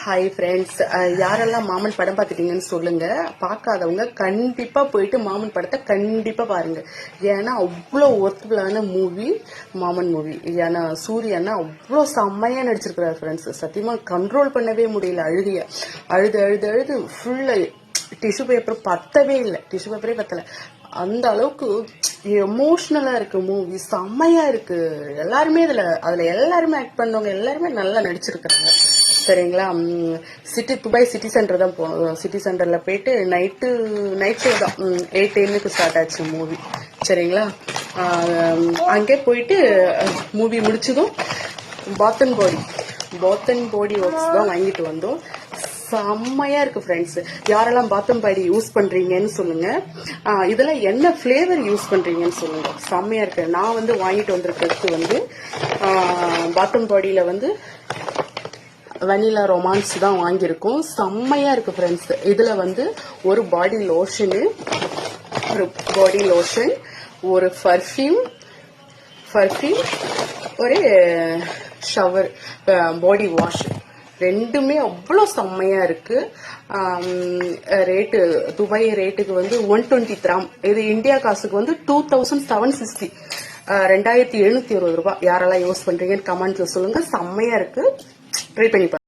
Hi friends, யாரெல்லாம் மாமன் படம் பார்த்துட்டீங்கன்னு சொல்லுங்க. பார்க்காதவங்க கண்டிப்பா போயிட்டு மாமன் படத்தை கண்டிப்பா பாருங்க. ஏன்னா அவ்வளோ ஒர்த்தபுளான மூவி மாமன் மூவி. ஏன்னா சூரியன்னா அவ்வளோ செம்மையா நடிச்சிருக்கிறார் ஃப்ரெண்ட்ஸ். சத்தியமா கண்ட்ரோல் பண்ணவே முடியல. அழுது அழுது அழுது ஃபுல்லா டிஷ்யூ பேப்பர் பத்தவே இல்லை, டிஷ்யூ பேப்பரே பத்தல. அந்த அளவுக்கு எமோஷனலா இருக்கு மூவி, செம்மையா இருக்கு. எல்லாருமே அதுல எல்லாருமே ஆக்ட் பண்ணவங்க எல்லாருமே நல்லா நடிச்சிருக்காங்க. சரிங்களா? துபாய் சிட்டி சென்டர் தான் போனோம். சிட்டி சென்டர்ல போயிட்டு நைட் ஷோ தான் 8 AM ஸ்டார்ட் ஆச்சு மூவி. சரிங்களா? அங்கே போயிட்டு மூவி முடிச்சதும் பாத்தன் பாடி ஒர்க்ஸ் தான் வாங்கிட்டு வந்தோம். செம்மையா இருக்கு ஃப்ரெண்ட்ஸ். யாரெல்லாம் பாத்தம் பாடி யூஸ் பண்றீங்கன்னு சொல்லுங்க. இதெல்லாம் என்ன ஃபிளேவர் யூஸ் பண்றீங்கன்னு சொல்லுங்க. செம்மையா இருக்கு. நான் வாங்கிட்டு வந்திருக்கிறது பாத்தம் பாடியில வனிலா ரொமான்ஸ் தான் வாங்கியிருக்கோம். செம்மையா இருக்கு ஃப்ரெண்ட்ஸ். இதுல ஒரு பாடி லோஷன், ஒரு பர்ஃப்யூம், ஒரு ஷவர் பாடி வாஷ், ரெண்டுமே அவ்வளோ செம்மையா இருக்கு. ரேட்டு துபாய் ரேட்டுக்கு 120 திராம். இது இந்தியா காசுக்கு 2760, 2720 ரூபாய். யாரெல்லாம் யூஸ் பண்றீங்கன்னு கமெண்ட்ல சொல்லுங்க. செம்மையா இருக்கு, ட்ரை பண்ணி பாருங்க.